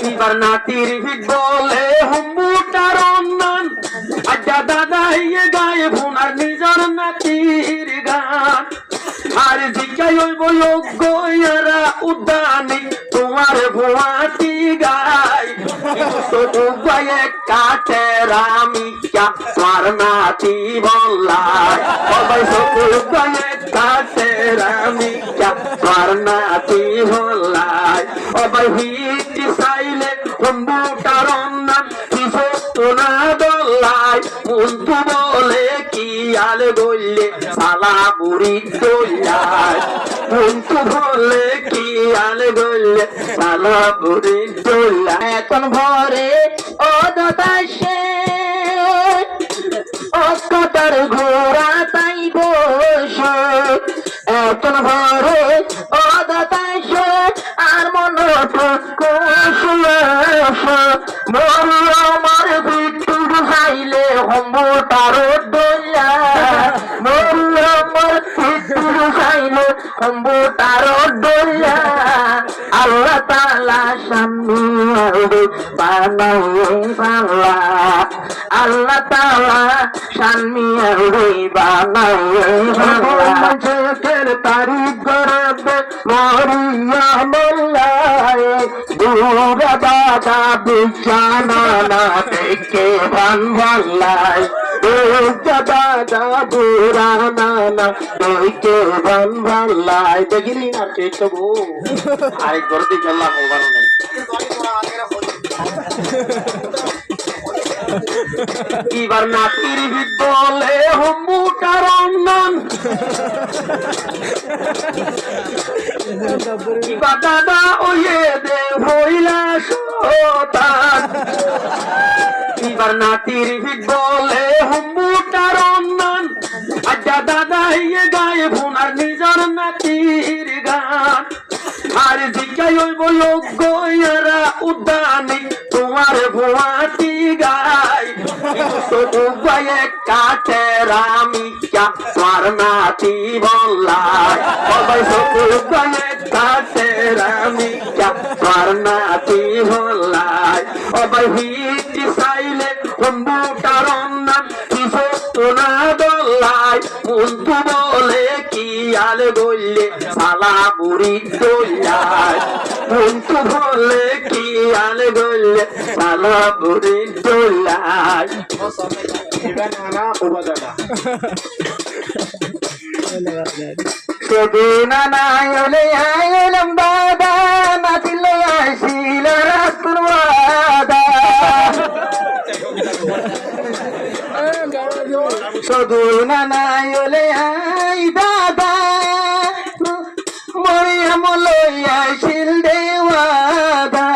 এবার নাতির ভিট বলে হুম্বুটার অন্যান আজ্জা দাদা ইয়ে গায়ে ভুনার নিজর নাতির গান আর জিজ্ঞাই হইব যোগ্য ইয়ারা উদ্যানে তোমার ভুয়াটি গাই তো উপায়ে কাটে রামিকা তোমার নাতি বললাই সবাই উপায়ে কাটে রামিকা তোমার নাতি বললাই সবাই হিট চাইলে কম্পিউটার অন্যান কিছু তোনা দোলাই মন্তু বলে কি আল গইলে সালা বুড়ি দোলাই মন্তু বলে কি আল গইলে সালা বুড়ি দোলাই এখন ভরে অদতাসে অস্কটার ঘোড়া তাই বসে এখন ভরে অদতাসে আর আমার বিট্টু খাইলে হম্বুটার দোলা আমার বিট্টু খাইলে হম্বুটার দোলা আল্লাহ তাআলা সামনে বানাই বাংলা আল্লাহ তাআলা সামনে বানাই বাংলা জেকের তারিখ গরবে মরিয়া মোল্লায় দুরা দাদা বিছানা না দেখে বান ভাল্লায় দাদা বুড়া নানা দেখে বান ভাল্লায় দেখিলি না ঠিক তো আরেক ঘর থেকে আল্লাহ ভালো নাই এবার নাতির ভিট বলে হুম্বুটার অন্যান এবার দাদা ওয়ে দে ভইলা শতান এবার নাতির ভিট বলে হুম্বুটার অন্যান আজ্জা দাদা ইয়ে গায়ে ভুনার নিজর নাতির গান আর জিজ্ঞাই হইব যোগ্য ইয়ারা উদ্যানে তোমার ভুয়াটি গাই তো উপায়ে কাটে রামিকা তোমার নাতি বললাই সবাই উপায়ে কাটে রামিকা তোমার নাতি বললাই সবাই হিট চাইলে কম্পিউটার অন্যান কিছু তোনা দোলাই মন্তু বলে কি আল গইলে সালা বুড়ি দোলাই মন্তু বলে কি আল গইলে সালা বুড়ি দোলাই সেদিন আনায়লে আয়লাম দাদা নাচিল আসিল রাতুর বাদা সেদিন আনায়লে আই দাদা মরিয়াম লইয়া আসিল দেওয়াদা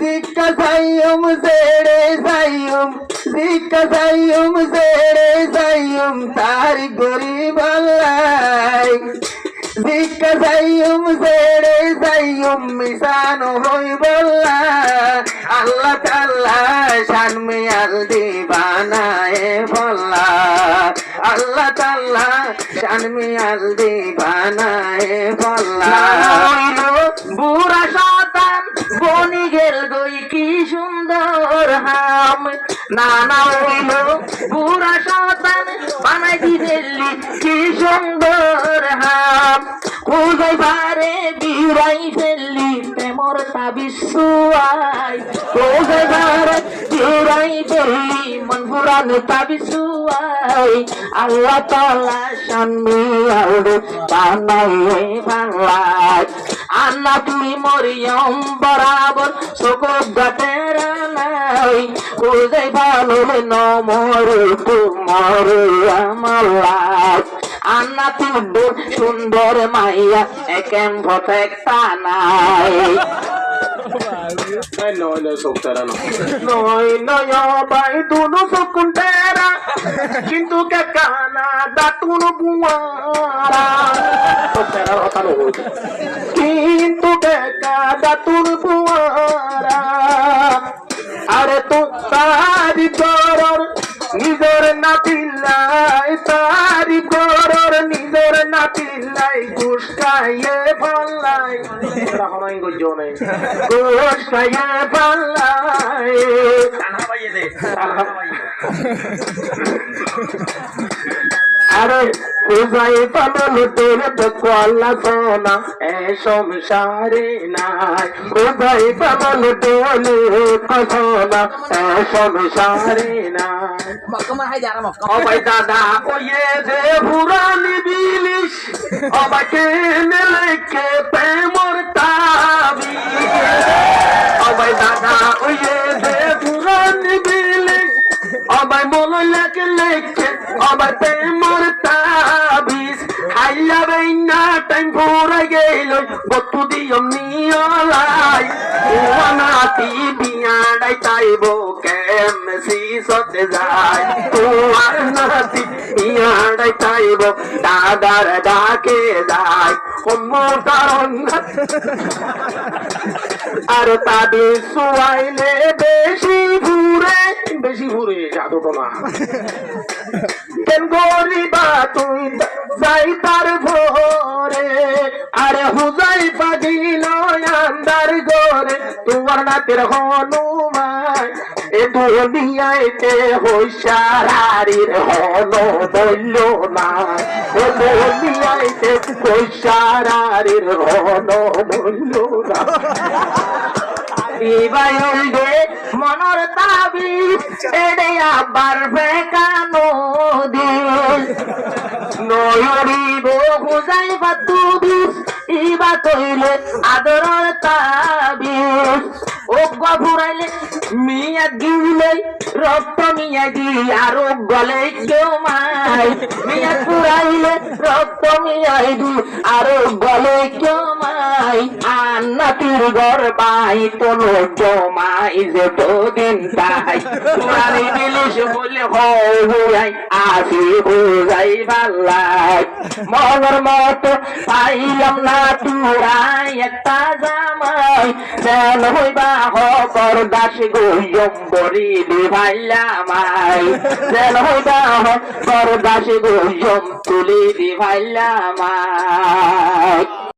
জিক্কা সাইয়ুম জেড়ে সাইয়ুম জিক্কা সাইয়ুম জেড়ে সাইয়ুম তারি গরিব আল্লাহ জিক্কা সাইয়ুম জেড়ে সাইয়ুম মিশানো হইব আল্লাহ তাআলা শান মিয়াল দিবানায়ে বল্লা আল্লাহ তাআলা শান মিয়াল দিবানায়ে বল্লা বুড়া শতান বনি গেল গই কি সুন্দর হাম নানা হইল বুড়া শতান বানাই দিলি কি সুন্দর হাম খুঁজে পারে বিরাই ফেললি প্রেমর তাবিসুয়াই খুঁজে পারে বিরাই ফেললি মন পুরান তাবিসুয়াই আল্লাহ তাআলা শান্তি আউড়ে বানাই বাংলায় আন্না তুমি মরিয়ম বরাবর সকল গাটের নাই খুঁজে ভালো নমর তোমার আমার আন্না তুমি সুন্দর মাইয়া একেম ভটেকটা নাই নয় নয় ভাই দুনো সকুন তেরা কিন্তু কে কানা দাতুন বুয়ারা কিন্তু কে দাতুন বুয়ারা আরে তো তারি করর নিজের নাতিলাই তারি করর নিজের মোর নাতির লাই ঘুষ খাইয়ে পাল্লাই রাখনাই গজ্জো নাই ঘুষ খাইয়ে পাল্লাই কানা পাইয়ে দে আরে উজাই পাবল তোর তো কল্লা সোনা এ সংসারে নাই উজাই পাবল তোর কসনা এ সংসারে নাই ও ভাই দাদা ওয়ে দে পুরানি বিলিশ ও ভাই কেনে লেকে প্রেমর তাবি ও ভাই দাদা ওয়ে দে পুরানি বিলিশ ও ভাই মন লেকে লেকে ও ভাই প্রেমর তাবিজ খাইয়া বেইনা টাইম পুরা গেল বতু দিয়ম নিয়লাই ওনাতি বিয়াড়াই তাইবো কেমসি সতে যায় তোমার নাতি বিয়াড়াই তাইবো দাদার ডাকে যায় মোটারন আর তাবি সুয়াইলে বেশি ঘুরে জাদুটো না কেন গরিবা তুই যাই তার ভোরে আরে হুজাই পাগিল আন্দার গোরে তোমার নাতের হনুমাই এ দুনিয়াইতে হইসারির হন বলল না এ দুনিয়াইতে হইসারির হন বলল না মনর তাবি এড়ে আবার বেকানো দিল নয়রিব হুজাই বাতুবি ইবা তৈলে আদরর তাবি ও গফুরাইলে মিয়া গিলে রক্ত মিয়া দি আরো গলে কেউ মাই মিয়া পুরাইলে রক্ত মিয়া দি আরো গলে কেউ মাই আন্নাতির ঘর বাই তোলো জমাই যে দিন তাই পুরানি বিলিশ বলে হই আসি বুঝাই ভাল্লাই মনের মতো পাইলাম না তুরাই একটা জামাই যেন হইবা হকর দাস গইয়ম বরি দিভাইলা মাই যেন হইবা হকর দাস গইয়ম তুলি দিভাইলা মাই